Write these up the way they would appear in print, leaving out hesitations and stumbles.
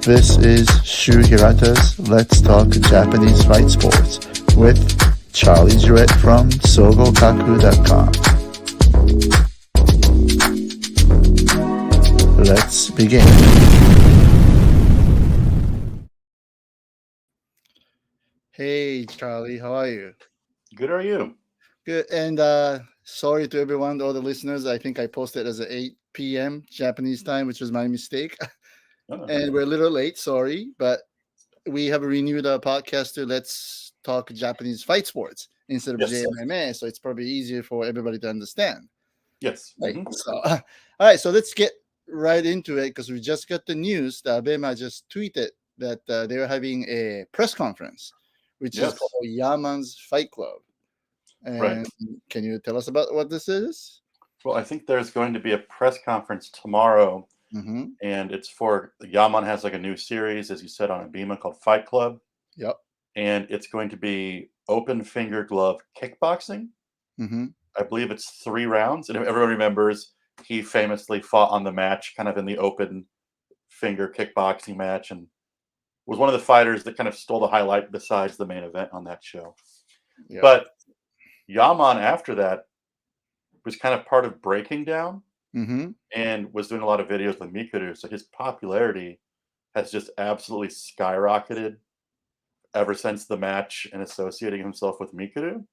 This is Shu Hirata's Let's Talk Japanese Fight Sports with Charlie Jewett from sogokaku.com. Let's begin. Hey Charlie, how are you? Good, are you? Good. And sorry to everyone, all the listeners. I think I posted as a 8 p.m. Japanese time, which was my mistake. And we're a little late, sorry, but we have renewed our podcast to Let's Talk Japanese Fight Sports instead of JMMA, so it's probably easier for everybody to understand. Yes. Right. So, all right, so let's get right into it because we just got the news that Abema just tweeted that they were having a press conference, which is called Yaman's Fight Club. And can you tell us about what this is? Well, I think there's going to be a press conference tomorrow, and it's for Yaman has like a new series, as you said, on Abema called Fight Club. Yep. And it's going to be open finger glove kickboxing. I believe it's 3 rounds. And if everyone remembers, he famously fought on the match, kind of in the open finger kickboxing match, and was one of the fighters that kind of stole the highlight besides the main event on that show. Yep. But Yaman, after that, was kind of part of Breaking Down and was doing a lot of videos with Mikura. So his popularity has just absolutely skyrocketed ever since the match and associating himself with Mikura.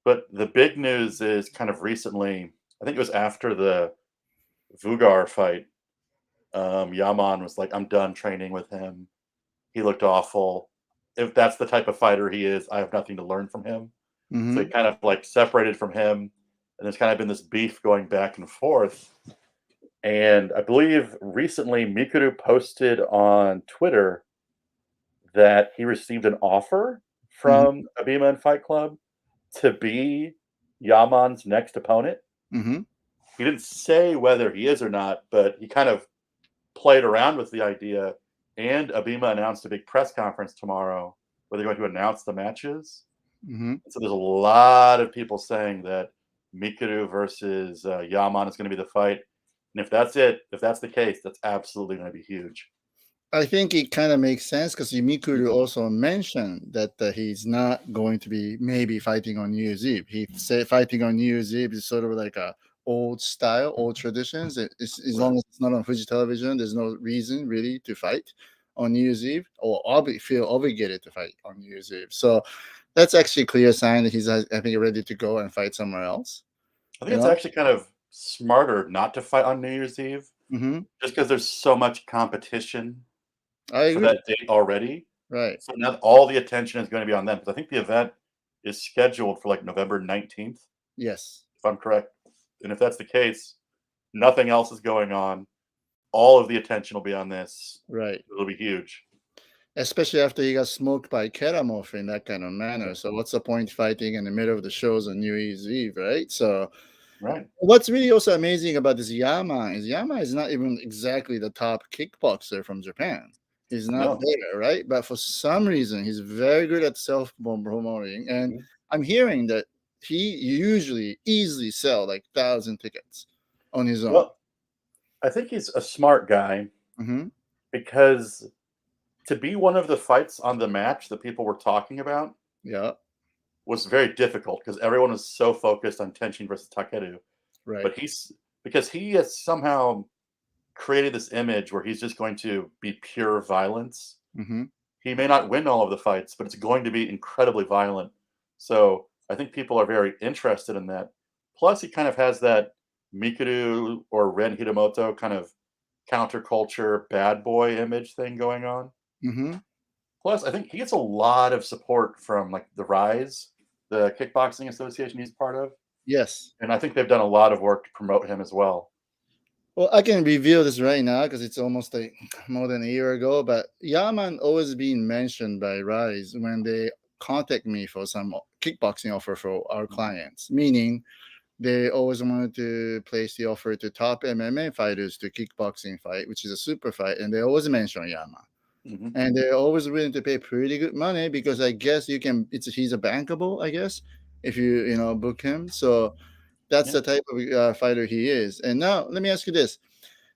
But the big news is kind of recently, I think it was after the Vugar fight, Yaman was like, I'm done training with him. He looked awful. If that's the type of fighter he is, I have nothing to learn from him. So he kind of like separated from him, and there's kind of been this beef going back and forth. And I believe recently Mikuru posted on Twitter that he received an offer from Abema and Fight Club to be Yaman's next opponent. He didn't say whether he is or not, but he kind of played around with the idea. And Abema announced a big press conference tomorrow where they're going to announce the matches. So there's a lot of people saying that Mikuru versus Yaman is going to be the fight. And if that's it, if that's the case, that's absolutely going to be huge. I think it kind of makes sense because Mikuru also mentioned that he's not going to be maybe fighting on New Year's Eve. He said fighting on New Year's Eve is sort of like a old style, old traditions. As long as it's not on Fuji television, there's no reason really to fight on New Year's Eve or feel obligated to fight on New Year's Eve. So that's actually a clear sign that he's, I think, ready to go and fight somewhere else. I think it's actually kind of smarter not to fight on New Year's Eve, just because there's so much competition for that date already. Right. So now all the attention is going to be on them. Because I think the event is scheduled for like November 19th. Yes. If I'm correct. And if that's the case, nothing else is going on. All of the attention will be on this. Right. It'll be huge. Especially after he got smoked by Keramov in that kind of manner. So what's the point fighting in the middle of the shows on New Year's Eve, right? So what's really also amazing about this Yaman is not even exactly the top kickboxer from Japan. He's not there, right? But for some reason, he's very good at self-promoting. And I'm hearing that he usually easily sell like 1,000 tickets on his own. Well, I think he's a smart guy because to be one of the fights on the match that people were talking about was very difficult because everyone was so focused on Tenshin versus Takeru. Right. But because he has somehow created this image where he's just going to be pure violence. He may not win all of the fights, but it's going to be incredibly violent. So I think people are very interested in that. Plus, he kind of has that Mikuru or Ren Hiramoto kind of counterculture bad boy image thing going on. Plus, I think he gets a lot of support from like the Rise, the kickboxing association he's part of. Yes. And I think they've done a lot of work to promote him as well. Well, I can reveal this right now because it's almost like more than a year ago, but Yaman always been mentioned by Rise when they contact me for some kickboxing offer for our clients, meaning they always wanted to place the offer to top MMA fighters to kickboxing fight, which is a super fight, and they always mention Yaman. And they're always willing to pay pretty good money because I guess he's a bankable, I guess, if you book him. So that's the type of fighter he is. And now let me ask you this.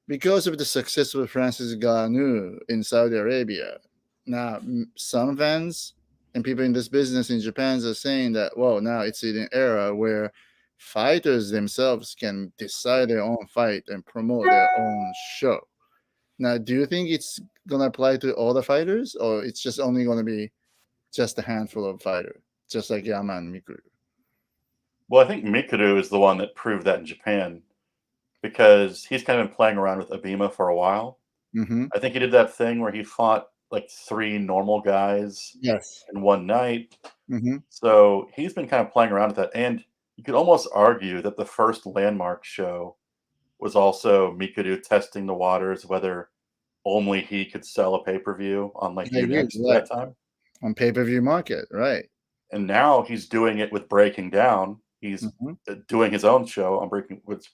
because of the success of Francis Ngannou in Saudi Arabia. Now, some fans and people in this business in Japan are saying that, well, now it's in an era where fighters themselves can decide their own fight and promote their own show. Now, do you think it's going to apply to all the fighters, or it's just only going to be just a handful of fighters, just like Yama and Mikuru? Well, I think Mikuru is the one that proved that in Japan because he's kind of been playing around with Abima for a while. Mm-hmm. I think he did that thing where he fought like 3 normal guys Yes. in one night. Mm-hmm. So he's been kind of playing around with that. And you could almost argue that the first landmark show was also Mikuru testing the waters whether only he could sell a pay-per-view on like I agree. Unext Right. at that time. On pay-per-view market, right. And now he's doing it with Breaking Down. He's Mm-hmm. doing his own show on Breaking, which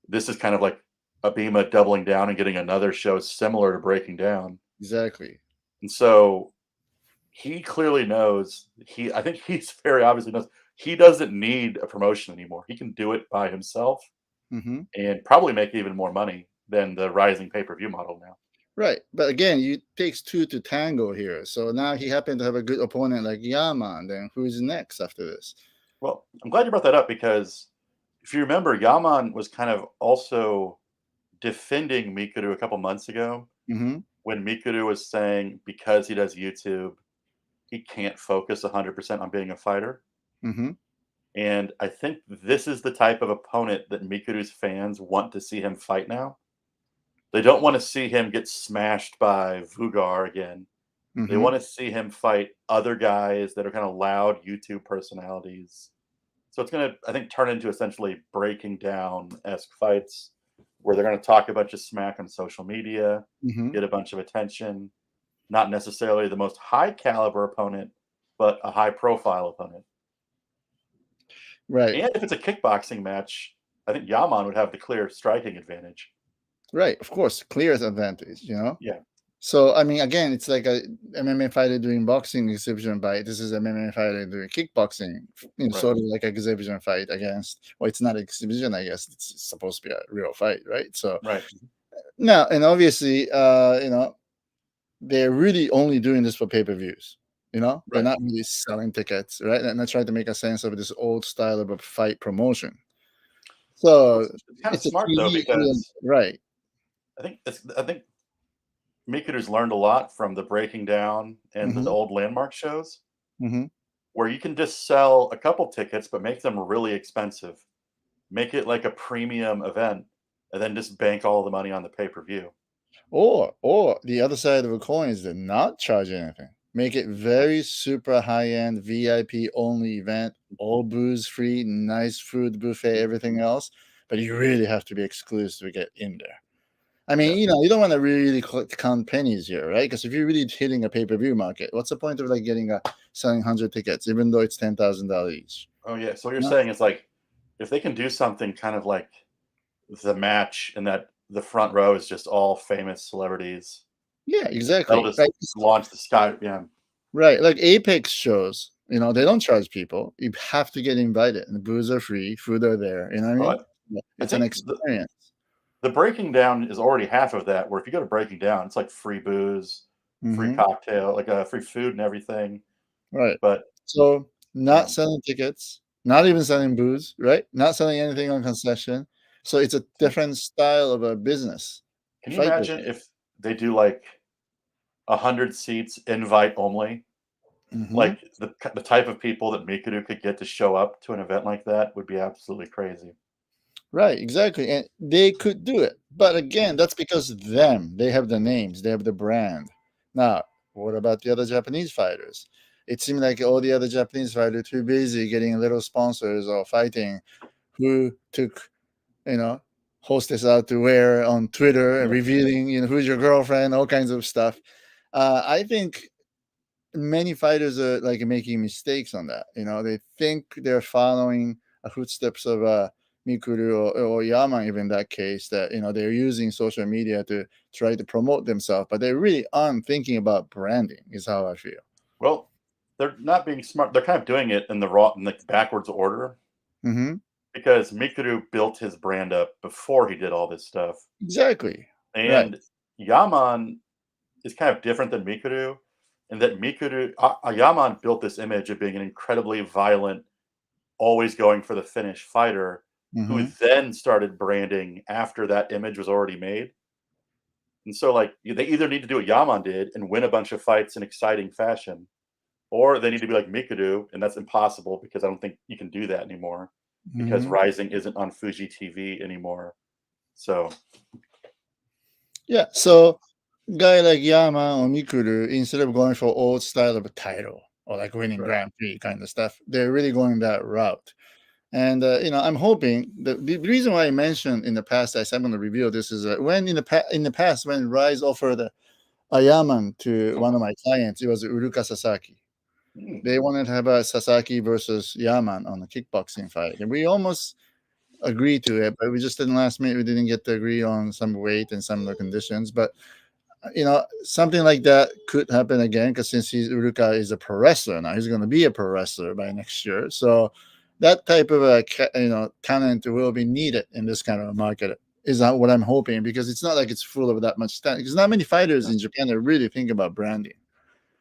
this is kind of like Abima doubling down and getting another show similar to Breaking Down. Exactly. And so he clearly knows I think he's very obviously knows he doesn't need a promotion anymore. He can do it by himself Mm-hmm. and probably make even more money than the rising pay-per-view model now. Right. But again, it takes two to tango here. So now he happened to have a good opponent like Yaman. Then who's next after this? Well, I'm glad you brought that up because if you remember, Yaman was kind of also defending Mikuru a couple months ago Mm-hmm. when Mikuru was saying because he does YouTube, he can't focus 100% on being a fighter. Mm-hmm. And I think this is the type of opponent that Mikuru's fans want to see him fight now. They don't want to see him get smashed by Vugar again. They Mm-hmm. want to see him fight other guys that are kind of loud YouTube personalities. So it's going to, I think, turn into essentially Breaking Down-esque fights where they're going to talk a bunch of smack on social media, Mm-hmm. get a bunch of attention. Not necessarily the most high caliber opponent, but a high profile opponent. Right. And if it's a kickboxing match, I think Yaman would have the clear striking advantage. Right. Of course, clear advantage, Yeah. So, I mean, again, it's like a MMA fighter doing boxing exhibition fight. This is a MMA fighter doing kickboxing, Right. sort of like an exhibition fight against, well, it's not an exhibition, I guess. It's supposed to be a real fight, right? So, Right. now, and obviously, they're really only doing this for pay-per-views. They're Right. not really selling tickets, right? And they're trying to make a sense of this old style of a fight promotion. So It's kind of it's a smart though TV, because right? I think Mikuru's learned a lot from the Breaking Down and the Mm-hmm. old landmark shows Mm-hmm. where you can just sell a couple tickets but make them really expensive. Make it like a premium event and then just bank all the money on the pay-per-view. Or the other side of the coin is to not charge anything. Make it very super high-end VIP only event, all booze free, nice food buffet, everything else. But you really have to be exclusive to get in there. I mean, Yeah. you don't want to really count pennies here, right? Because if you're really hitting a pay-per-view market, what's the point of like selling 100 tickets, even though it's $10,000 each? Oh yeah. So what you're No. saying is like if they can do something kind of like the match in that the front row is just all famous celebrities. Yeah, That'll exactly. just Right. launch the sky. Yeah. Right, like Apex shows, they don't charge people. You have to get invited, and the booze are free, food are there. You know what I mean? But Yeah, I it's an think experience. the Breaking Down is already half of that. Where if you go to Breaking Down, it's like free booze, free Hmm. cocktail, like free food and everything. Right. But So not yeah, selling tickets, not even selling booze, right? Not selling anything on concession. So it's a different style of a business, can you fight imagine business. if they do like 100 seats, invite only? Hmm. Like the type of people that Mikuru could get to show up to an event like that would be absolutely crazy. Right, exactly. And they could do it. But again, that's because they have the names, they have the brand. Now, what about the other Japanese fighters? It seemed like all the other Japanese fighters too busy getting little sponsors or fighting who took, you know, hostess out to wear on Twitter and Yeah. revealing, who's your girlfriend, all kinds of stuff. I think many fighters are like making mistakes on that. They think they're following footsteps of Mikuru or Yama, even in that case, that they're using social media to try to promote themselves, but they really aren't thinking about branding. Is how I feel. Well, they're not being smart. They're kind of doing it in the raw, in the backwards order Mm-hmm. because Mikuru built his brand up before he did all this stuff. Exactly. Right. And Yaman is kind of different than Mikuru in that Yaman built this image of being an incredibly violent, always going for the finish fighter who Hmm. then started branding after that image was already made. And so, like, they either need to do what Yaman did and win a bunch of fights in exciting fashion, or they need to be like Mikuru, and that's impossible because I don't think you can do that anymore because Hmm. Rising isn't on Fuji TV anymore. So, Yeah. So guy like Yama or Mikuru, instead of going for old style of a title or like winning right. Grand Prix kind of stuff, they're really going that route. And I'm hoping the reason why I mentioned in the past, I said I'm going to reveal this, is that when in the past when Rise offered a Yaman to one of my clients, it was Uruka Sasaki. Mm, They wanted to have a Sasaki versus Yaman on a kickboxing fight, and we almost agreed to it, but we just didn't last minute. We didn't get to agree on some weight and some of the conditions, but something like that could happen again because since Uruka is a pro wrestler now, he's going to be a pro wrestler by next year. So that type of talent will be needed in this kind of a market. Is not what I'm hoping because it's not like it's full of that much talent. Because not many fighters no, in Japan that really think about branding.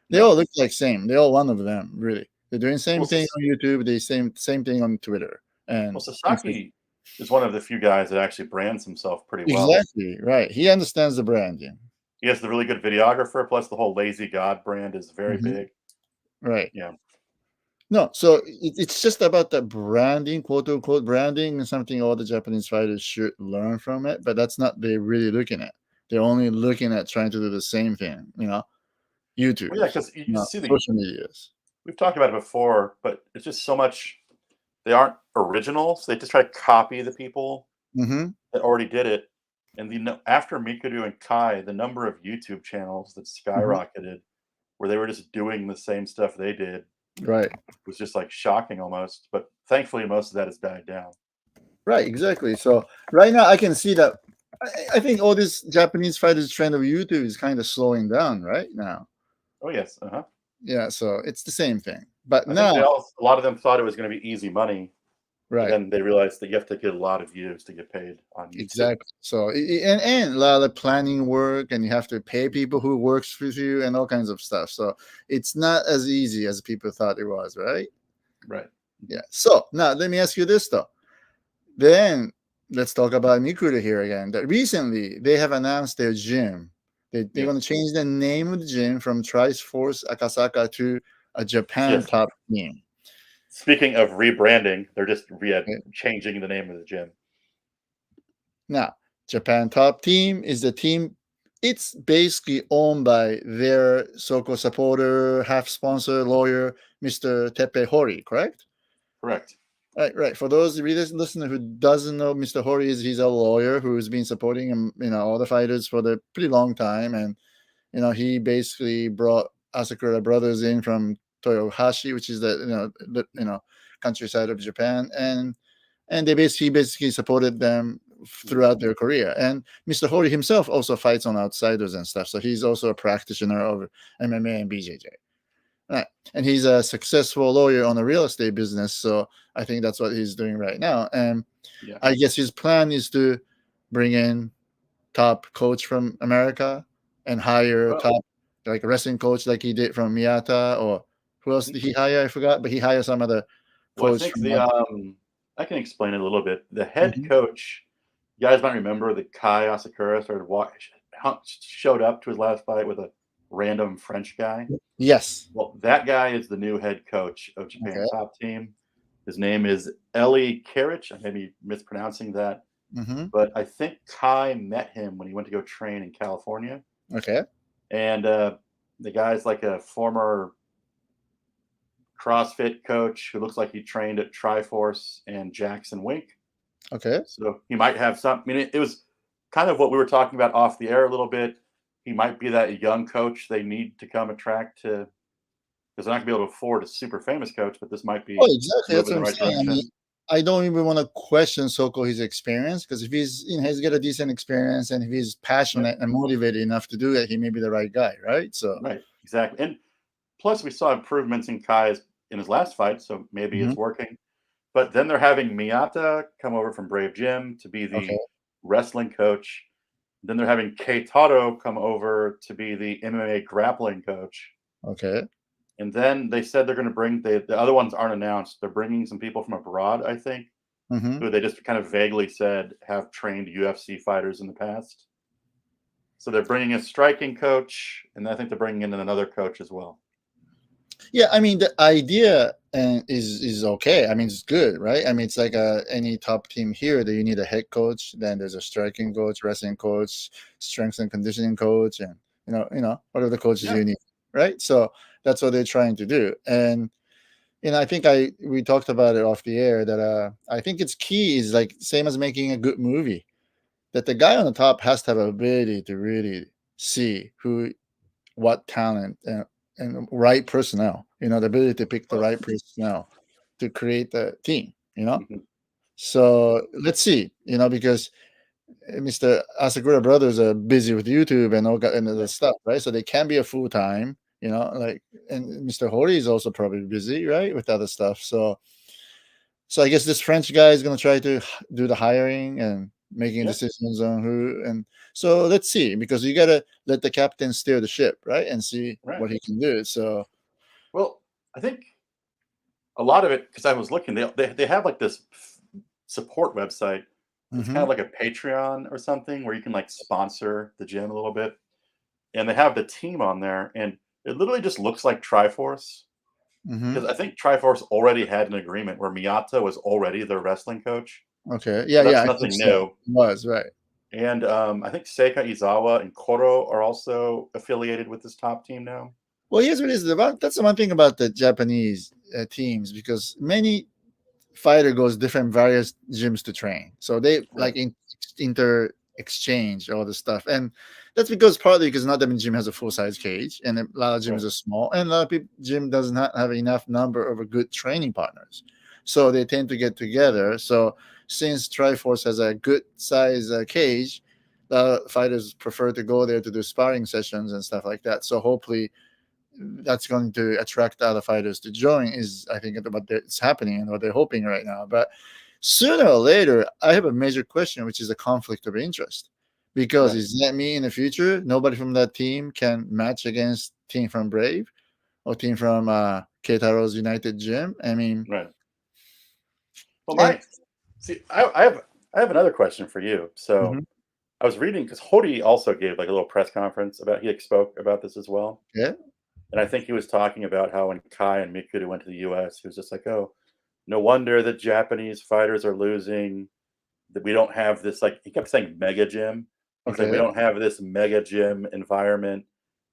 They no. all look like same. They all one of them really. They're doing Well, same thing on YouTube. They same thing on Twitter well, and Instagram. Sasaki is one of the few guys that actually brands himself pretty well. Exactly right. He understands the branding. He has the really good videographer, plus the whole Lazy God brand is very Mhm. big. Right. Yeah, No, so it's just about the branding, quote unquote branding, and something all the Japanese fighters should learn from it. But that's not they're really looking at. They're only looking at trying to do the same thing, well, yeah, YouTube's, because you see social medias. we've talked about it before, but it's just so much. They aren't original, so they just try to copy the people Hmm. that already did it. And after Mikuru and Kai, the number of YouTube channels that Hmm. skyrocketed, where they were just doing the same stuff they did, Right, was just like shocking almost. But thankfully, most of that has died down. right, exactly. So right now, I can see that. I think all this Japanese fighters trend of YouTube is kind of slowing down right now. Oh yes, uh-huh. Yeah, so it's the same thing. But I think now, a lot of them thought it was going to be easy money, but right. then they realized that you have to get a lot of views to get paid on YouTube. Exactly. So and a lot of planning work, and you have to pay people who works with you, and all kinds of stuff. So it's not as easy as people thought it was, right? Right. Yeah. So now let me ask you this though. Then let's talk about Mikura here again. That recently they have announced their gym. They're going to Yes. change the name of the gym from Triforce Akasaka to a Japan Yes. Top Team. Speaking of rebranding, they're just Okay? changing the name of the gym. Now, Japan Top Team is the team. It's basically owned by their so-called supporter, half sponsor, lawyer, Mr. Tepe Hori, correct? Correct. Right, right. For those readers listener who doesn't know, Mr. Hori he's a lawyer who's been supporting him, all the fighters for the pretty long time, and he basically brought Asakura brothers in from Toyohashi, which is the countryside of Japan, and he basically supported them throughout their career. And Mr. Hori himself also fights on outsiders and stuff, so he's also a practitioner of MMA and BJJ. Right. And he's a successful lawyer on the real estate business, so I think that's what he's doing right now. And Yeah. I guess his plan is to bring in top coach from America and hire Well, top like a wrestling coach like he did from Miyata, or who else did he hire? I forgot, but he hired some other well, I coach think from one. I can explain it a little bit. The head Mhm. coach, you guys might remember that Kai Asakura showed up to his last fight with a random French guy. Yes. Well, that guy is the new head coach of Japan Okay. Top Team. His name is Eli Karich. I may be mispronouncing that, Hmm. but I think Kai met him when he went to go train in California. Okay. And the guy's like a former CrossFit coach who looks like he trained at Triforce and Jackson Wink. Okay. So he might have some. I mean, it was kind of what we were talking about off the air a little bit. He might be that young coach they need to come attract to, because they're not going to be able to afford a super famous coach, but this might Oh, be a exactly. move That's in what the I'm right saying. I mean, direction. I don't even want to question Soko his experience because if he's got a decent experience and if he's Right, passionate and motivated enough to do it, he may be the right guy, right? So, right, exactly. And plus, we saw improvements in Kai's in his last fight, so maybe mhm. it's working. But then they're having Miyata come over from Brave Gym to be Okay. the wrestling coach. Then they're having Keitaro come over to be the MMA grappling coach. Okay. And then they said they're going to bring the other ones aren't announced. They're bringing some people from abroad, I think, Mm-hmm. who they just kind of vaguely said have trained UFC fighters in the past. So they're bringing a striking coach, and I think they're bringing in another coach as well. Yeah, I mean the idea is okay. I mean it's good, right? I mean it's like any top team here that you need a head coach, then there's a striking coach, wrestling coach, strength and conditioning coach, and whatever the coaches Yeah. you need, right? So that's what they're trying to do, and I think we talked about it off the air that I think it's key is like same as making a good movie, that the guy on the top has to have an ability to really see what talent and right personnel, the ability to pick the right personnel to create the team, Mhm. So let's see, because Mr. Asakura brothers are busy with YouTube and all and other Yeah. stuff, right? So they can be a full time, like, and Mr. Hori is also probably busy, right, with other stuff. So I guess this French guy is going to try to do the hiring and making Yeah. decisions on who. And so let's see, because you got to let the captain steer the ship, right, and see Right. what he can do. So Well, I think a lot of it because I was looking, they have like this support website. It's kind mm-hmm, of like a Patreon or something where you can like sponsor the gym a little bit, and they have the team on there, and it literally just looks like Triforce mm-hmm. because I think Triforce already had an agreement where Miyato was already their wrestling coach, Okay, so yeah, that's I think nothing so. new. Was right. And I think Seika Izawa and Koro are also affiliated with this top team now. Well, here's what it is about. That's the one thing about the Japanese teams, because many fighter goes different various gyms to train, so they Right. like inter exchange all the stuff, and that's because partly because not every gym has a full size cage, and a lot of gyms Right. are small, and a lot of people gym does not have enough number of good training partners, so they tend to get together. So since Triforce has a good size cage, the fighters prefer to go there to do sparring sessions and stuff like that. So hopefully that's going to attract other fighters to join, is I think what is happening and what they're hoping right now. But sooner or later, I have a major question, which is a conflict of interest, because Right. is that me in the future nobody from that team can match against team from Brave or team from Keitaro's United Gym? I mean, Right. Well, and I have another question for you. So mhm, I was reading because Hori also gave like a little press conference about he like, spoke about this as well, yeah, and I think he was talking about how when Kai and Mikura went to the U.S., he was just like, "Oh, no wonder the Japanese fighters are losing. That we don't have this like." He kept saying mega gym. He's like, "We okay, don't have this mega gym environment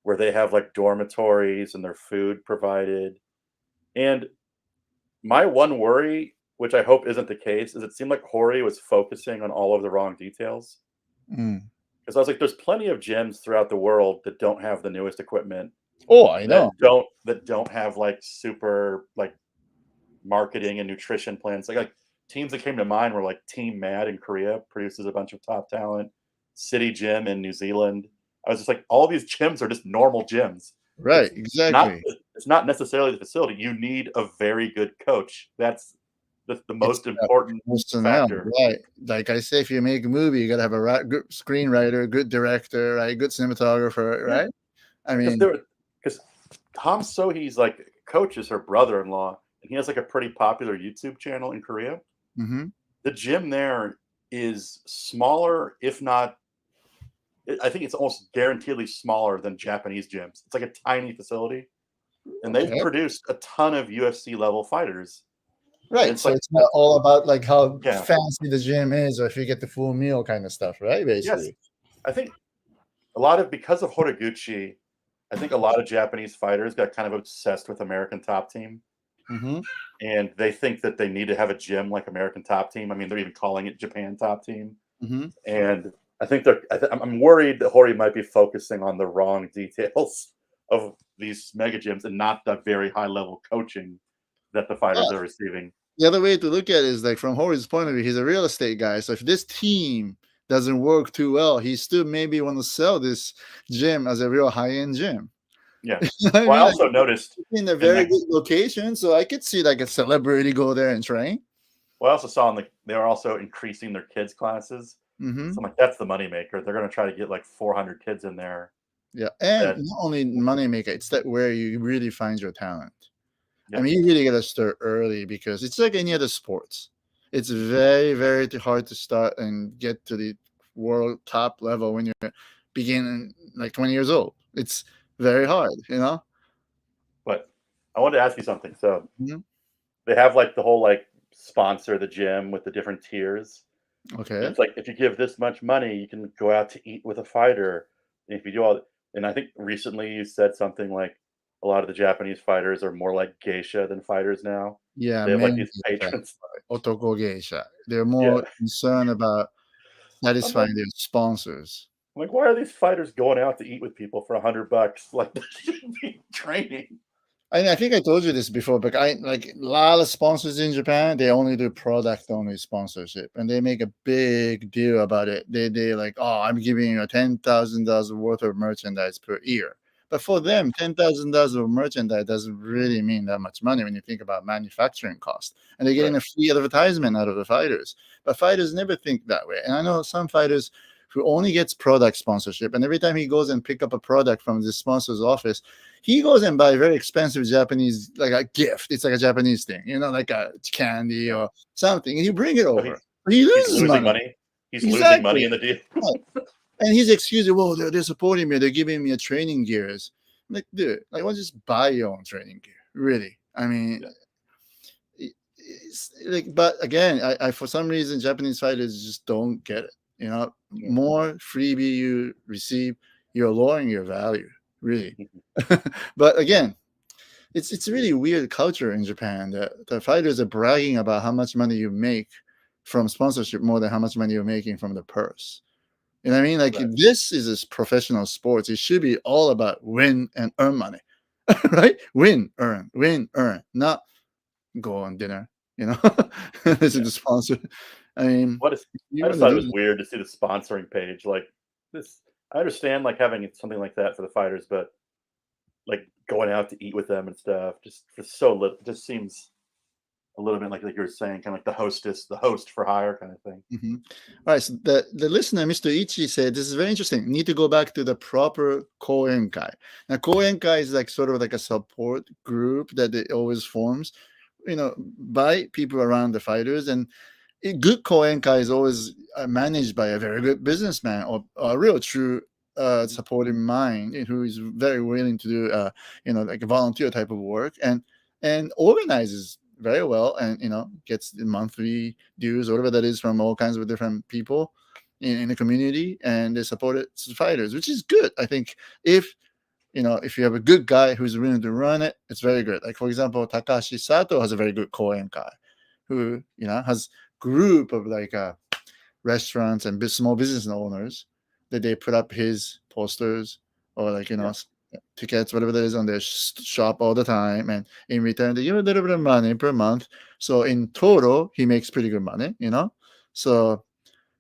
where they have like dormitories and their food provided." And my one worry, which I hope isn't the case, is it seemed like Hori was focusing on all of the wrong details. mm. Because I was like, there's plenty of gyms throughout the world that don't have the newest equipment, Oh, I that know, don't have like super like marketing and nutrition plans. Like teams that came to mind were like Team Mad in Korea produces a bunch of top talent, City Gym in New Zealand. I was just like, all these gyms are just normal gyms. right, It's not exactly. it's not necessarily the facility. You need a very good coach. That's the It's most about important personnel, factor. right? Like I say, if you make a movie, you got to have a good screenwriter, good director, right? Good cinematographer, Yeah, right? I because mean, Tom Sohi's like coach is her brother-in-law, and he has like a pretty popular YouTube channel in Korea. mhm. The gym there is smaller, if not, I think it's almost guaranteedly smaller than Japanese gyms. It's like a tiny facility, and they've Okay. produced a ton of UFC level fighters. And Right. it's So like, it's not all about like how yeah, fancy the gym is or if you get the full meal kind of stuff, right? yes, Basically. I think a lot of because of Horiguchi, I think a lot of Japanese fighters got kind of obsessed with American Top Team, Mm-hmm. and they think that they need to have a gym like American Top Team. I mean, they're even calling it Japan Top Team. Mm-hmm. And I think I'm worried that Hori might be focusing on the wrong details of these mega gyms and not the very high level coaching that the fighters But are receiving. the other way to look at it is like from Hori's point of view, he's a real estate guy. So if this team doesn't work too well, he still maybe want to sell this gym as a real high-end gym. Yeah. You know what I Well, I mean? Like also noticed in a in very like good location, so I could see like a celebrity go there and train. Well, I also saw they are also increasing their kids classes. So I'm like, that's the moneymaker. They're going to try to get like 400 kids in there. Yeah, and That not only money maker, it's that where you really find your talent. I Yep. mean, you really gotta start early because it's like any other sports. It's very, very hard to start and get to the world top level when you're beginning like 20 years old. It's very hard, you know? But I wanted to ask you something. So Mhm. they have like the whole like sponsor the gym with the different tiers. And Okay. it's like if you give this much money, you can go out to eat with a fighter. And if you do all, and I think recently you said something like a lot of the Japanese fighters are more like geisha than fighters now. Yeah, They have like men these geisha, patrons. otoko geisha. They're Yeah, more concerned about I'm like, satisfying their sponsors. why are these fighters going out to eat with people for $100? Like they should be training. I think I told you this before, but I like a lot of sponsors in Japan. They only do product only sponsorship, and they make a big deal about it. They like, oh, I'm giving you $10,000 worth of merchandise per year. But for them, $10,000 of merchandise doesn't really mean that much money when you think about manufacturing cost. And they're getting Right. a free advertisement out of the fighters. But fighters never think that way. And I know some fighters who only gets product sponsorship, and every time he goes and pick up a product from the sponsor's office, he goes and buy very expensive Japanese, like a gift. It's like a Japanese thing, like a candy Yeah. or something, and you bring it So over. He he's loses losing money. money. He's losing Exactly. money in the deal. Right. And his excuse is, well, they're supporting me. They're giving me a training gears. I'm like, dude, like, why don't you just buy your own training gear? Really? I mean, Yeah. it's like, but again, I for some reason Japanese fighters just don't get it. Yeah. More freebie you receive, you're lowering your value, really. Mhm. But again, it's really weird culture in Japan that the fighters are bragging about how much money you make from sponsorship more than how much money you're making from the purse. You know what I mean? Like Right. this is a professional sports. It should be all about win and earn money, right? Win, earn, not go on dinner. Listen Yeah. to sponsor. I mean, What is if you I just want to thought it do was this, weird to see the sponsoring page, like, this I understand, like, having something like that for the fighters, but, like, going out to eat with them and stuff, just for so little just seems a little bit like you were saying, kinda like the host for hire kinda thing. mhm. All right. So the listener, Mr. Ichi, said this is very interesting. Need to go back to the proper koenkai. Now, koenkai is like sort of like a support group that it always forms, by people around the fighters. And good koenkai is always managed by a very good businessman or a real true supporting mind who is very willing to do like a volunteer type of work and organizes very well and gets the monthly dues or whatever that is from all kinds of different people in the community, and they support it fighters, which is good. I think if you have a good guy who's willing to run it, it's very good. Like for example, Takashi Sato has a very good koenkai who has group of like restaurants and small business owners that they put up his posters or like Yeah. tickets, whatever that is, on their shop all the time, and in return they give a little bit of money per month. So in total, he makes pretty good money. So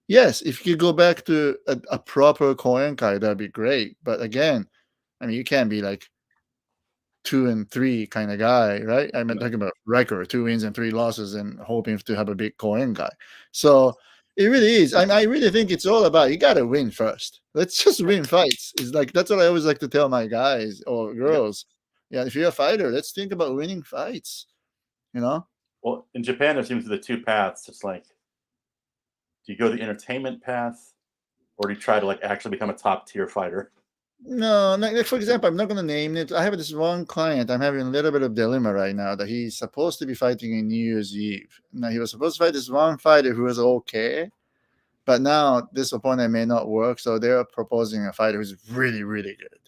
yes, if you go back to a proper koenkai, that'd be great. But again, I mean, you can't be like 2-3 kind of guy, right? I'm No. talking about record, 2 wins and 3 losses, and hoping to have a big coin guy. So it really is. I really think it's all about you got to win first. Let's just win fights. It's like that's what I always like to tell my guys or Yep. girls. Yeah, if you're a fighter, let's think about winning fights. You know? Well, in Japan, there seems to be the 2 paths. It's like, do you go the entertainment path, or do you try to, like, actually become a top tier fighter? No, like for example, I'm not going to name it. I have this one client. I'm having a little bit of dilemma right now that he's supposed to be fighting in New Year's Eve. Now he was supposed to fight this one fighter who was okay. But now this opponent may not work, so they're proposing a fighter who's really, really good.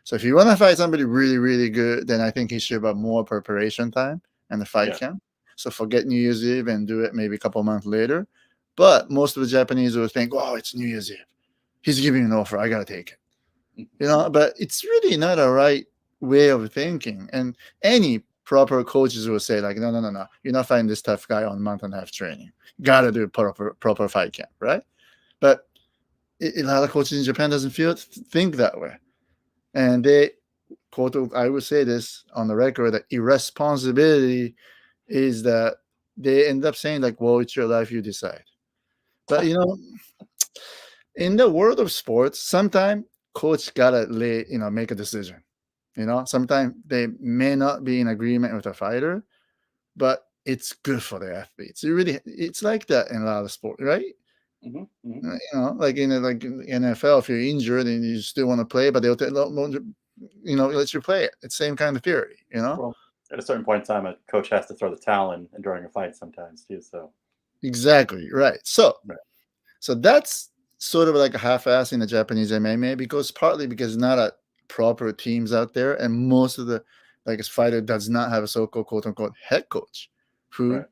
So if you want to fight somebody really, really good, then I think he should have more preparation time and the fight Yeah. camp. So forget New Year's Eve and do it maybe a couple months later. But most of the Japanese will think, "Oh, it's New Year's Eve. He's giving an offer. I gotta take it." But it's really not a right way of thinking. And any proper coaches will say, like, no, no, no, no. You're not fighting this tough guy on month and a half training. Gotta do proper fight camp, right? But a lot of coaches in Japan doesn't think that way, and they quote. I would say this on the record that irresponsibility is that they end up saying like, "Well, it's your life, you decide." But in the world of sports, sometimes coach gotta make a decision. Sometimes they may not be in agreement with a fighter, but it's good for the athletes. It's like that in a lot of sport, right? Like in NFL, if you're injured and you still want to play, but they'll let you play it. It's the same kind of theory. Well, at a certain point in time, a coach has to throw the towel in during a fight sometimes too. So Exactly right. So right. so that's sort of like a half-ass in the Japanese MMA partly because not a proper teams out there, and most of the fighter does not have a so-called quote unquote head coach who Right.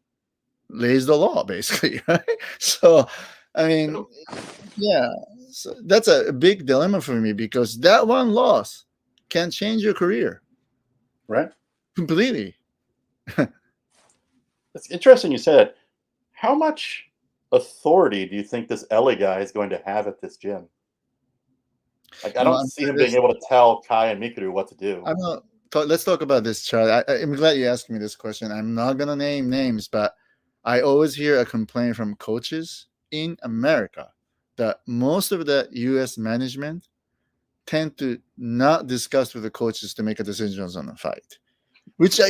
lays the law basically, right? So I mean, yeah, so that's a big dilemma for me because that one loss can change your career Right. completely. It's interesting you said it. How much authority do you think this Ellie guy is going to have at this gym? Like, I don't I'm see him being able to tell Kai and Mikuru what to do. I'm not. Let's talk about this, Charlie. I'm glad you asked me this question. I'm not gonna name names, but I always hear a complaint from coaches in America that most of the U.S. management tend to not discuss with the coaches to make a decisions on a fight, which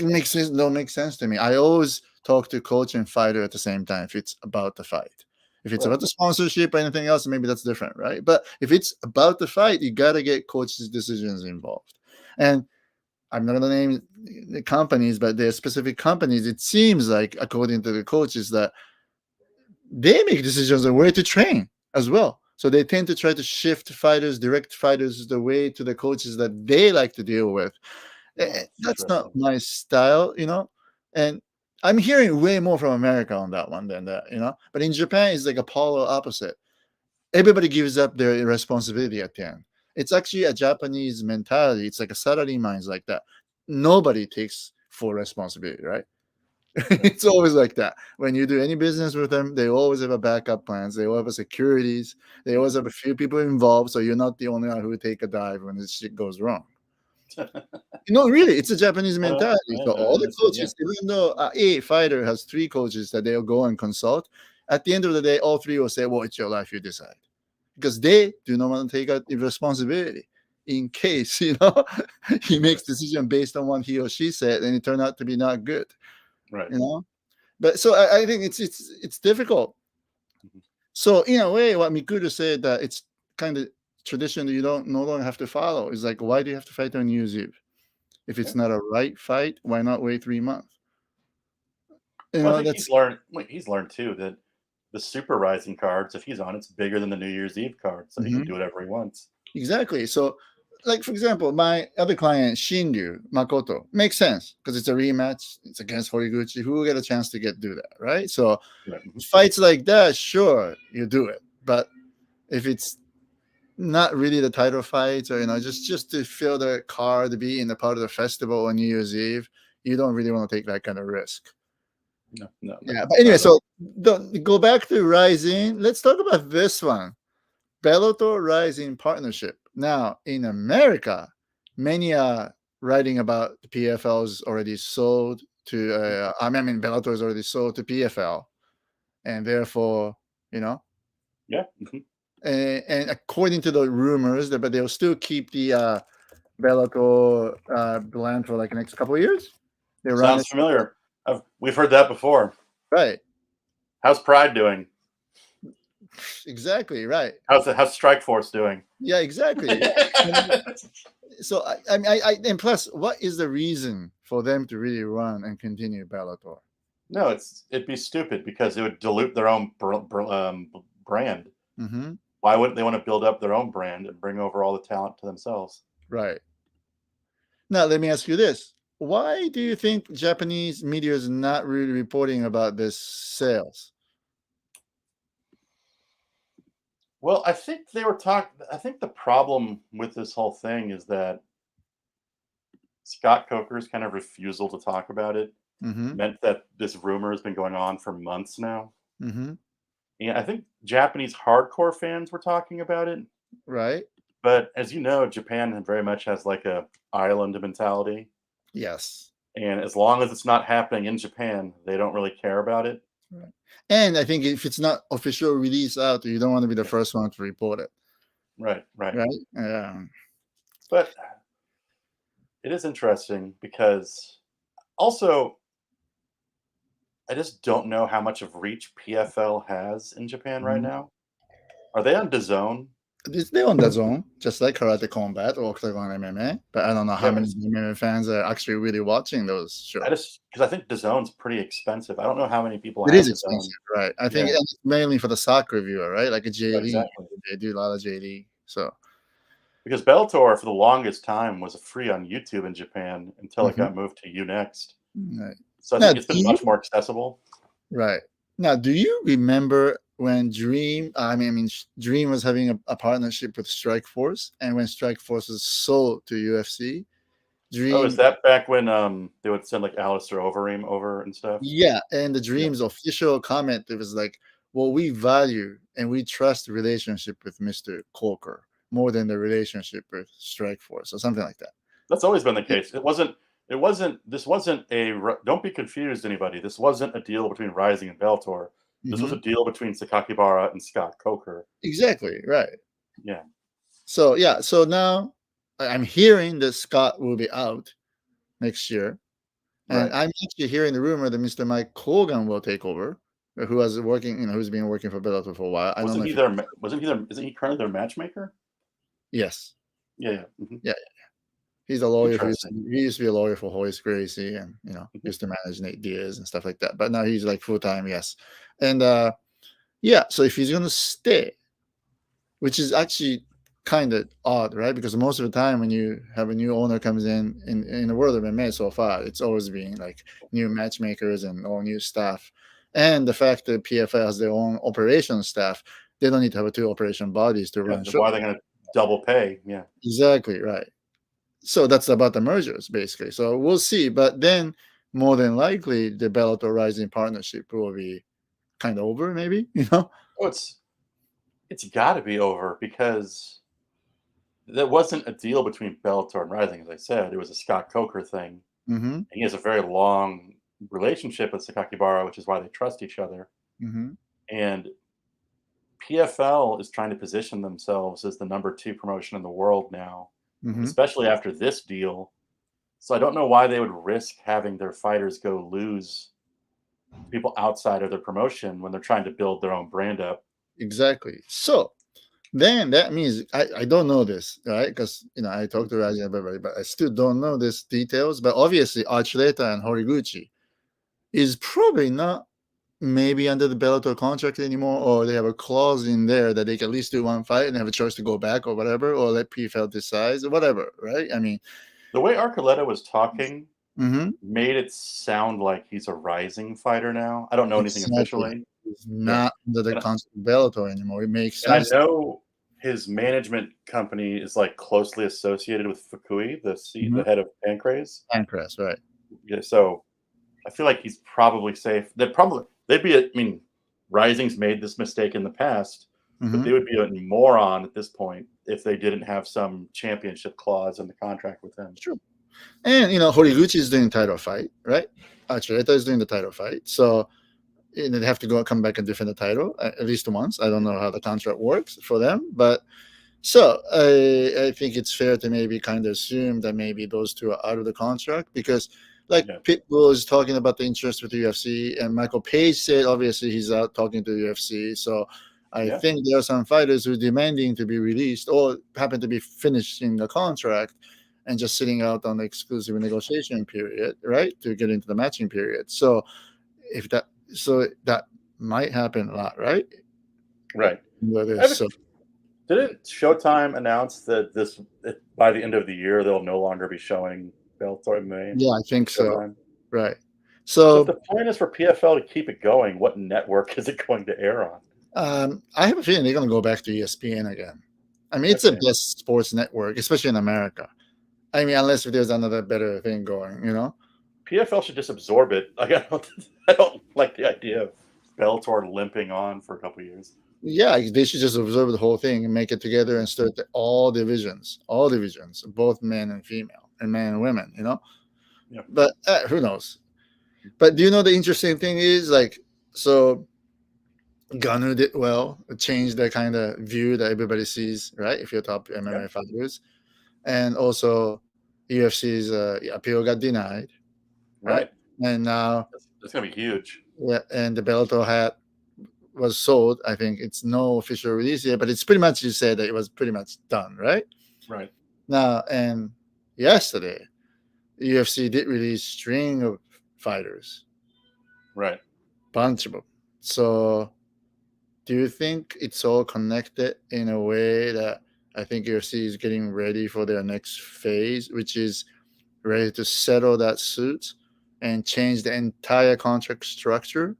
makes sense. Don't make sense to me. I always talk to coach and fighter at the same time if it's about the fight. If it's Right. about the sponsorship or anything else, maybe that's different, right? But if it's about the fight, you gotta get coaches' decisions involved. And I'm not gonna name the companies, but there are specific companies. It seems like, according to the coaches, that they make decisions on where to train as well. So they tend to try to shift fighters, direct fighters the way to the coaches that they like to deal with. Oh, that's That's not interesting. my style. And I'm hearing way more from America on that one than that. But in Japan, it's like a polar opposite. Everybody gives up their responsibility at the end. It's actually a Japanese mentality. It's like a salary minds like that. Nobody takes full responsibility, right? Right. It's always like that. When you do any business with them, they always have a backup plans. They always have securities. They always have a few people involved, so you're not the only one who would take a dive when this shit goes wrong. Really, it's a Japanese mentality. So I all the understand. Yeah. coaches, even though a fighter has three coaches that they'll go and consult, at the end of the day, all three will say, "Well, it's your life, you decide," because they do not want to take out the responsibility in case he makes Right. decision based on what he or she said, and it turned out to be not good. Right. You know, but so I think it's difficult. Mhm. So in a way, what Mikuru said that it's kind of tradition that you don't no longer have to follow is like, why do you have to fight on New Year's Eve? If Yeah. it's not a right fight, why not wait 3 months? Well, I think That's he's learned too that the Super Rising cards, if he's on, it's bigger than the New Year's Eve card, so he can Mhm. do whatever he wants. Exactly. So, like for example, my other client Shinryu Makoto makes sense because it's a rematch. It's against Horiguchi. Who will get a chance to do that, right? So, Right. fights like that, sure, you do it. But if it's not really the title fights, or just to fill the card, to be in the part of the festival on New Year's Eve, you don't really want to take that kind of risk. No, no, no, Yeah, but anyway, not at all. so go back to Rising. Let's talk about this one. Bellator Rising partnership. Now, in America, many are writing about the PFL's already sold to, Bellator is already sold to PFL, and therefore, you know, Yeah. and according to the rumors, but they'll still keep the Bellator brand for like the next couple of years. They run it Sounds familiar. We've heard that before. right, How's Pride doing? exactly right. How's Strike Force doing? Yeah, exactly. So and plus, what is the reason for them to really run and continue Bellator? No, it'd be stupid because it would dilute their own brand. Mm-hmm. Why wouldn't they want to build up their own brand and bring over all the talent to themselves? Right. Now, let me ask you this: why do you think Japanese media is not really reporting about this sales? Well, I think they were talking. I think the problem with this whole thing is that Scott Coker's kind of refusal to talk about it Mm-hmm. meant that this rumor has been going on for months now. Mm-hmm. And I think Japanese hardcore fans were talking about it. Right. But as you know, Japan very much has like a island mentality. Yes. And as long as it's not happening in Japan, they don't really care about it. Right. And I think if it's not official release out, you don't want to be the Yeah. first one to report it. Right, right. Right? Yeah. But it is interesting because also I just don't know how much of reach PFL has in Japan right Mhm. now. Are they on DAZN? They're on the zone, just like Karate Combat or Octagon MMA. But I don't know how Yeah, many MMA fans are actually really watching those I shows. just because I think DAZN's pretty expensive. I don't know how many people It have is DAZN. expensive, right? I think Yeah, it's mainly for the soccer viewer, right? Like a J right, League. exactly. They do a lot of J League. So, Because Bellator for the longest time was free on YouTube in Japan until it mhm. got moved to Unext. Right. So I Now, think do it's been you much more accessible. right. Now, do you remember when Dream was having a partnership with Strike Force, and when Strike Force was sold to UFC, Oh, is Dream, that back when they would send like Alistair Overeem over and stuff? yeah, and the Yeah, Dream's official comment it was like, "Well, we value and we trust the relationship with Mister Corker more than the relationship with Strike Force," or something like that. that's always been the Yeah. case. It wasn't. It wasn't. This wasn't a. Don't be confused, anybody. This wasn't a deal between Rising and Bellator. This was Hmm. a deal between Sakakibara and Scott Coker. Exactly right. Yeah, So yeah, so now I'm hearing that Scott will be out next year. And right. I'm actually hearing the rumor that Mr. Mike Colgan will take over, who was working, who's been working for Bellator for a while. I don't know Wasn't he if their? Wasn't he their? Isn't he currently their matchmaker? yes, Yeah, yeah. yeah, he's a lawyer who Interesting. he used to be a lawyer for Horace Gracie, and Mhm. used to manage Nate Diaz and stuff like that. But now he's like full time, yes, and yeah. So if he's gonna stay, which is actually kind of odd, right? Because most of the time when you have a new owner comes in the world of MMA so far, it's always been like new matchmakers and all new staff. And the fact that PFL has their own operation staff, they don't need to have two operation bodies to Yeah. run Then shows. why are they going to double pay? Yeah. Exactly right. So that's about the mergers, basically. So we'll see. But then more than likely the Bellator Rising partnership will be kind of over, maybe, Oh, it's got to be over because there wasn't a deal between Bellator and Rising, as I said. It was a Scott Coker thing. Mm-hmm. And he has a very long relationship with Sakakibara, which is why they trust each other. Mm-hmm. And PFL is trying to position themselves as the number 2 promotion in the world now, Mm-hmm. especially after this deal. So I don't know why they would risk having their fighters go lose to people outside of their promotion when they're trying to build their own brand up. Exactly. So then that means I don't know this, right? Because I talked to Raji and everybody, but I still don't know these details. But obviously, Archuleta and Horiguchi is probably not maybe under the Bellator contract anymore, or they have a clause in there that they can at least do one fight and have a choice to go back or whatever, or let PFL decide or whatever, right? I mean, The way Archuleta was talking mm-hmm, made it sound like he's a rising fighter now. I don't know anything exactly. officially. It's Yeah. not under the And contract of Bellator anymore. It makes and I sense. know his management company is like closely associated with Fukui, Mm-hmm. the head of Pancrase. Pancras, right? Yeah, so I feel like he's probably safe. They'd be I mean, Rising's made this mistake in the past, but Mm-hmm. they would be a moron at this point if they didn't have some championship clause in the contract with him. Sure. And Horiguchi is doing title fight, right? Archuleta is doing the title fight. So they have to come back and defend the title at least once. I don't know how the contract works for them, but so I think it's fair to maybe kind of assume that maybe those two are out of the contract because like Yeah. Pitbull is talking about the interest with the UFC, and Michael Page said obviously he's out talking to the UFC. So I Yeah. think there are some fighters who are demanding to be released or happen to be finishing the contract and just sitting out on the exclusive negotiation period, right, to get into the matching period. So if that so that might happen a lot, right? Right. Whether I have a so, Didn't Showtime announce that by the end of the year they'll no longer be showing Bellator MMA yeah, I on think so. Showtime? Right. So if So the plan is for PFL to keep it going, what network is it going to air on? I have a feeling they're going to go back to ESPN again. I mean, it's the Okay. best sports network, especially in America. I mean, unless if there's another better thing going. PFL should just absorb it. Like I don't like the idea of Bellator limping on for a couple years. Yeah, they should just observe the whole thing and make it together and start all divisions, both men and female, and men and women. Yeah. But who knows? But do you know the interesting thing is like so Ganu did well, changed the kind of view that everybody sees, right? If you're top Yeah. MMA fighters, and also UFC's appeal got denied, right? Right. And now, That's gonna be huge. yeah, and the Bellator hat was sold. I think it's no official release yet, but it's pretty much you said that it was pretty much done, right? Right. Now, and yesterday, UFC did release string of fighters, Right. bunch of them. So, do you think it's all connected in a way that I think UFC is getting ready for their next phase, which is ready to settle that suit and change the entire contract structure?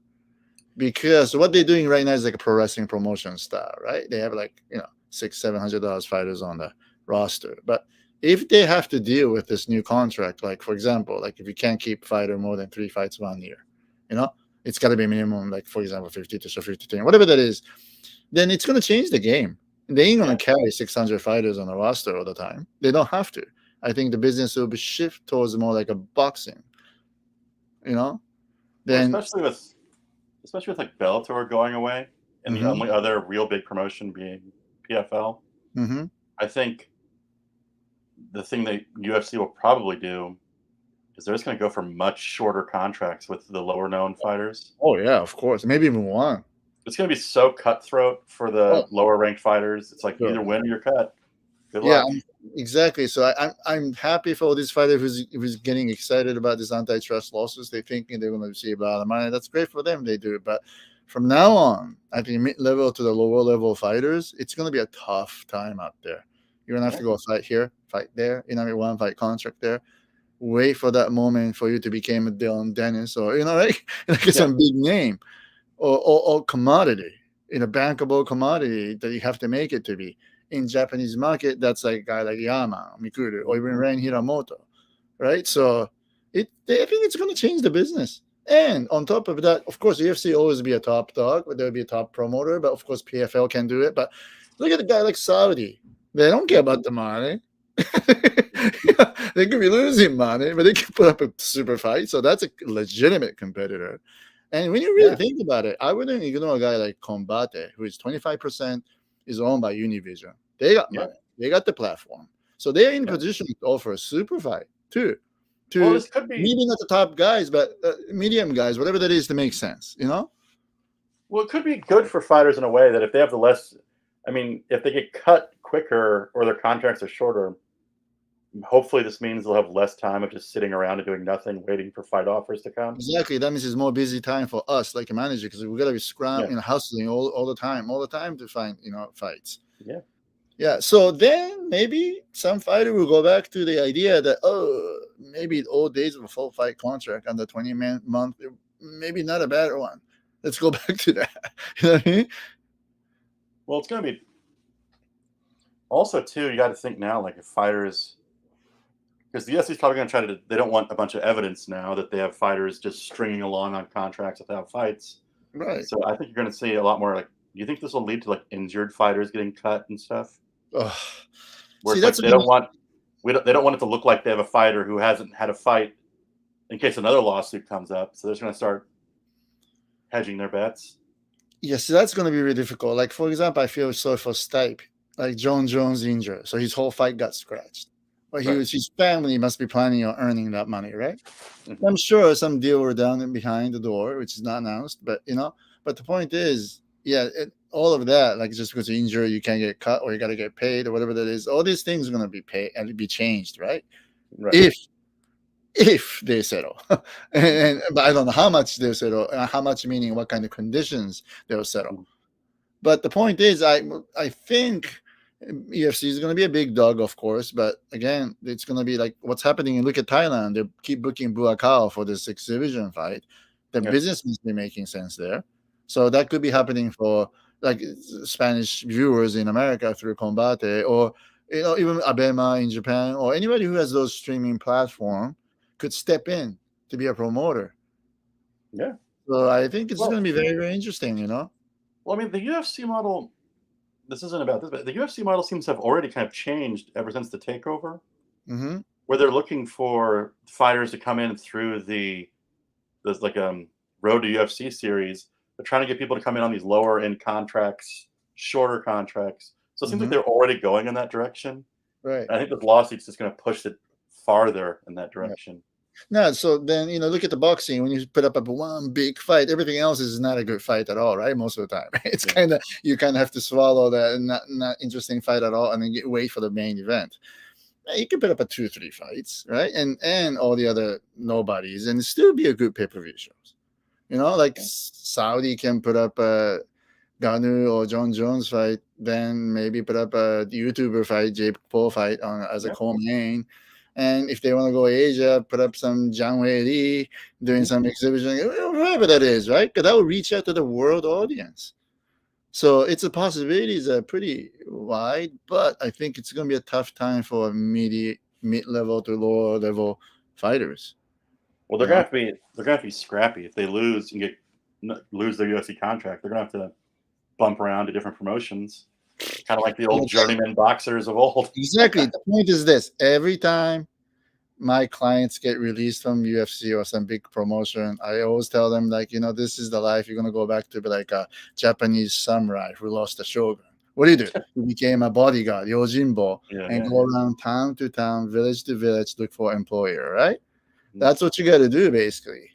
Because what they're doing right now is like a pro wrestling promotion style, right? They have like $600-700 fighters on the roster, but if they have to deal with this new contract, like for example, like if you can't keep fighter more than 3 fights 1 year, you know, it's got to be minimum, like for example, 50 to 50, whatever that is, then it's going to change the game. They ain't going to carry 600 fighters on the roster all the time. They don't have to. I think the business will be shift towards more like a boxing, you know. Well, Then especially with like Bellator going away and the only other real big promotion being PFL. I think the thing that UFC will probably do is they're just going to go for much shorter contracts with the lower known fighters. Oh yeah, of course, maybe even one. It's going to be so cutthroat for the lower ranked fighters. It's like either win or you're cut. Good luck. Exactly. So I'm happy for all these fighters who's getting excited about this antitrust lawsuits. They're thinking they're going to receive a lot of money. That's great for them. They do it. But from now on, I think mid-level to the lower level fighters, it's going to be a tough time out there. You're going to have to go fight here, fight there. You know, one fight contract there. Wait for that moment for you to become a Dylan Dennis or right, like some big name or commodity in a bankable commodity that you have to make it to be. In Japanese market, that's like a guy like Yama, Mikura, or even Ren Hiramoto, right? So I think it's going to change the business. And on top of that, of course, UFC always be a top dog, but there'll be a top promoter. But of course, PFL can do it. But look at the guy like Saudi. They don't care about the money. They could be losing money, but they can put up a super fight. So that's a legitimate competitor. And when you really think about it, I wouldn't ignore a guy like Combate, who is 25% is owned by Univision. They got money. They got the platform. So they're in position to offer a super fight too. Well, this could be maybe not the top guys, but medium guys, whatever that is to make sense, Well, it could be good for fighters in a way that if they have if they get cut quicker or their contracts are shorter, hopefully this means they'll have less time of just sitting around and doing nothing, waiting for fight offers to come. Exactly. That means it's more busy time for us, like a manager, because we got to be scrambling, hustling all the time to find, fights. Yeah. Yeah. So then maybe some fighter will go back to the idea that, maybe the old days of a full fight contract under 20 month, maybe not a bad one. Let's go back to that. You know what I mean? Well, it's going to be also too, you got to think now, like if fighters, because the UFC is probably going to try to, they don't want a bunch of evidence now that they have fighters just stringing along on contracts without fights. Right. So I think you're going to see a lot more like, do you think this will lead to like injured fighters getting cut and stuff? Where it's like they don't want it to look like they have a fighter who hasn't had a fight in case another lawsuit comes up. So they're just going to start hedging their bets. Yes, that's going to be really difficult. Like, for example, I feel sorry for Stipe. Like, John Jones injured, so his whole fight got scratched. But his family must be planning on earning that money, right? Mm-hmm. I'm sure some deal were done behind the door, which is not announced. But but the point is, all of that, like just because you're injured, you can't get cut or you got to get paid or whatever that is. All these things are going to be paid and be changed, right? If they settle, but I don't know how much they'll settle, how much meaning what kind of conditions they'll settle. But the point is, I think UFC is going to be a big dog, of course, but again, it's going to be like what's happening. Look at Thailand; they keep booking Buakaw for this exhibition fight. The business must be making sense there, so that could be happening for like Spanish viewers in America through Combate, or even Abema in Japan, or anybody who has those streaming platform could step in to be a promoter. Yeah. So I think it's going to be very, very interesting, Well, I mean, the UFC model, this isn't about this, but the UFC model seems to have already kind of changed ever since the takeover. Mm-hmm. where they're looking for fighters to come in through there's like Road to UFC series. They're trying to get people to come in on these lower end contracts, shorter contracts. So it seems like they're already going in that direction. Right. And I think this lawsuit's just going to push it farther in that Right. direction. No, so then look at the boxing. When you put up one big fight, everything else is not a good fight at all, right? Most of the time, it's kind of you kind of have to swallow that not interesting fight at all, and then wait for the main event. You can put up a 2-3 fights, right? And all the other nobodies, and still be a good pay per view shows. Like Saudi can put up a Ganu or John Jones fight, then maybe put up a YouTuber fight, Jake Paul fight as a co-main. And if they want to go Asia, put up some Zhang Wei Li doing some exhibition, whatever that is, right? Because that will reach out to the world audience. So it's a possibilities are pretty wide, but I think it's going to be a tough time for mid-level to lower level fighters. Well, they're gonna have to be scrappy if they lose and lose their UFC contract. They're gonna have to bump around to different promotions, kind of like the old journeyman boxers of old. Exactly. The point is this: every time my clients get released from UFC or some big promotion, I always tell them, like, this is the life you're going to go back to, be like a Japanese samurai who lost the shogun. What do? You became a bodyguard, Yojimbo, and go around town to town, village to village, look for employer, right? That's what you got to do, basically.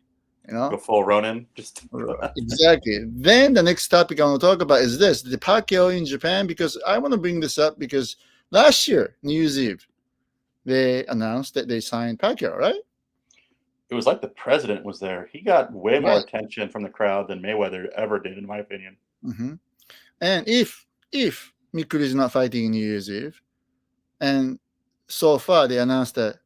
Go full Ronin. Exactly. Then the next topic I want to talk about is this: the Pacquiao in Japan, because I want to bring this up because last year, New Year's Eve, they announced that they signed Pacquiao, right? It was like the president was there. He got way more attention from the crowd than Mayweather ever did, in my opinion. And if Mikura is not fighting in New Year's Eve, and so far they announced that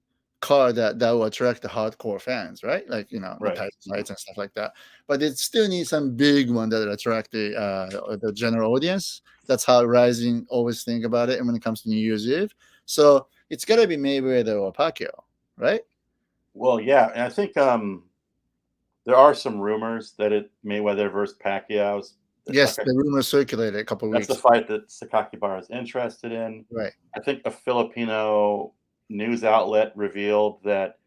card that will attract the hardcore fans, right? Like the title fights and stuff like that. But it still needs some big one that will attract the general audience. That's how Rizin always think about it. And when it comes to New Year's Eve, so it's gotta be Mayweather or Pacquiao, right? Well, yeah, and I think there are some rumors that Mayweather versus Pacquiao's. Yes, the rumors circulated a couple of weeks. That's the fight that Sakakibara is interested in. Right. I think a Filipino news outlet revealed that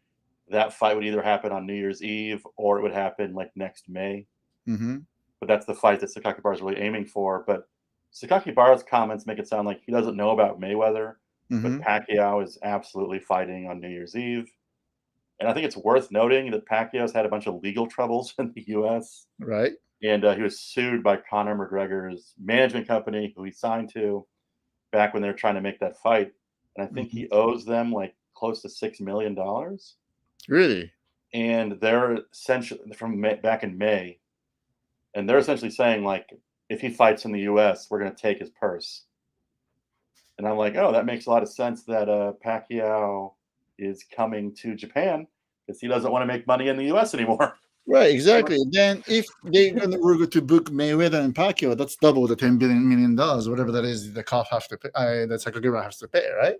fight would either happen on New Year's Eve or it would happen like next May. But that's the fight that Sakakibara is really aiming for. But Sakakibara's comments make it sound like he doesn't know about Mayweather, but Pacquiao is absolutely fighting on New Year's Eve. And I think it's worth noting that Pacquiao's had a bunch of legal troubles in the U.S. Right. And he was sued by Conor McGregor's management company, who he signed to, back when they were trying to make that fight. And I think he owes them like close to $6 million. Really? And they're essentially back in May. And they're essentially saying, like, if he fights in the U.S., we're going to take his purse. And I'm like, oh, that makes a lot of sense that Pacquiao is coming to Japan because he doesn't want to make money in the U.S. anymore. Right, exactly. Then if they were going to book Mayweather and Pacquiao, that's double the $10 million, whatever that is, the cost have to pay, that Sakakibara has to pay, right?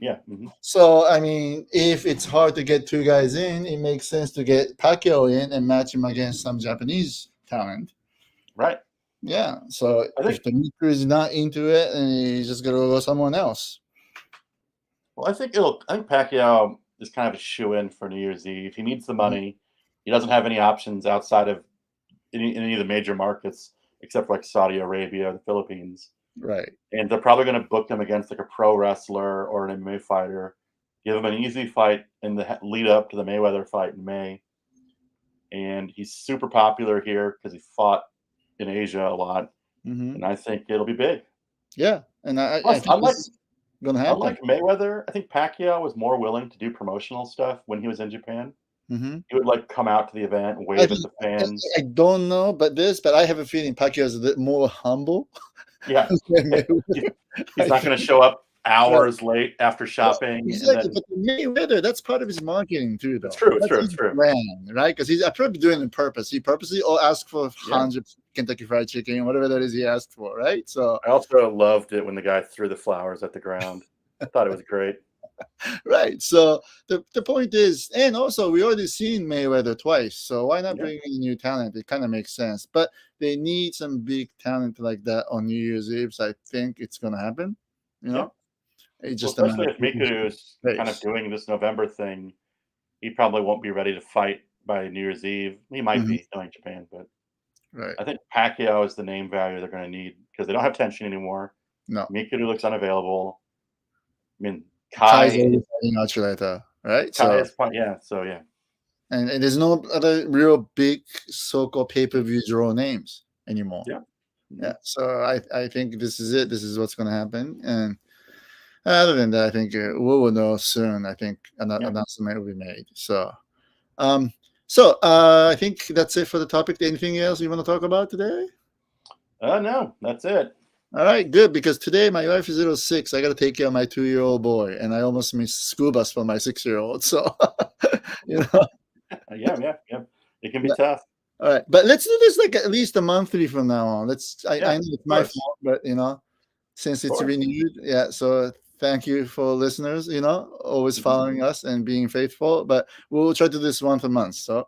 Yeah. So, I mean, if it's hard to get two guys in, it makes sense to get Pacquiao in and match him against some Japanese talent. Right. Yeah. So if the Mikura is not into it, and he's just going to go someone else. Well, I think Pacquiao is kind of a shoe-in for New Year's Eve. He needs the money. He doesn't have any options outside of any of the major markets, except for like Saudi Arabia or the Philippines. Right. And they're probably going to book him against like a pro wrestler or an MMA fighter, give him an easy fight in the lead up to the Mayweather fight in May. And he's super popular here because he fought in Asia a lot. And I think it'll be big. Yeah. And I think it's going to happen. Unlike Mayweather, I think Pacquiao was more willing to do promotional stuff when he was in Japan. He would like come out to the event, wave at the fans. I don't know, but I have a feeling Pacquiao is a bit more humble. Yeah, he's not going to show up hours late after shopping. Exactly, but Mayweather, that's part of his marketing too, though. It's true. It's true. Brand, right? Because he's probably doing it on purpose. He purposely asked for 100 Kentucky Fried Chicken, whatever that is he asked for, right? So I also loved it when the guy threw the flowers at the ground. I thought it was great. Right. So the point is, and also we already seen Mayweather twice, so why not bring in new talent? It kind of makes sense. But they need some big talent like that on New Year's Eve. So I think it's gonna happen, It's Well, just a matter especially of if Mikuru is kind of pace. doing this November thing, he probably won't be ready to fight by New Year's Eve. He might Mhm. be knowing Japan, but Right. I think Pacquiao is the name value they're going to need because they don't have tension anymore. No. Mikuru looks unavailable. I mean, Kai's Kai already fighting Archuleta, right? Kai So is fine. Yeah, so yeah, and there's no other real big so-called pay-per-view draw names anymore. yeah. Yeah. Mhm. So I think this is it. This is what's going to happen. And other than that, I think we will know soon. I think an Yeah. announcement will be made. Um, I think that's it for the topic. Anything else you want to talk about today? No, that's it. All right, good. Because today my wife is a little sick, so I got to take care of my 2-year-old boy, and I almost missed school bus for my 6-year-old. So, you know, Yeah. It can be yeah. tough. All right, but let's do this like at least a monthly from now on. I Yeah, know it's of my course, fault, but since of it's course. renewed, yeah. So thank you for listeners. Always Mhm. following us and being faithful. But we'll try to do this once a month. So, okay.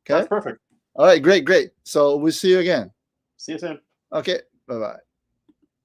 That's perfect. All right, great. So we'll see you again. See you soon. Okay, bye bye.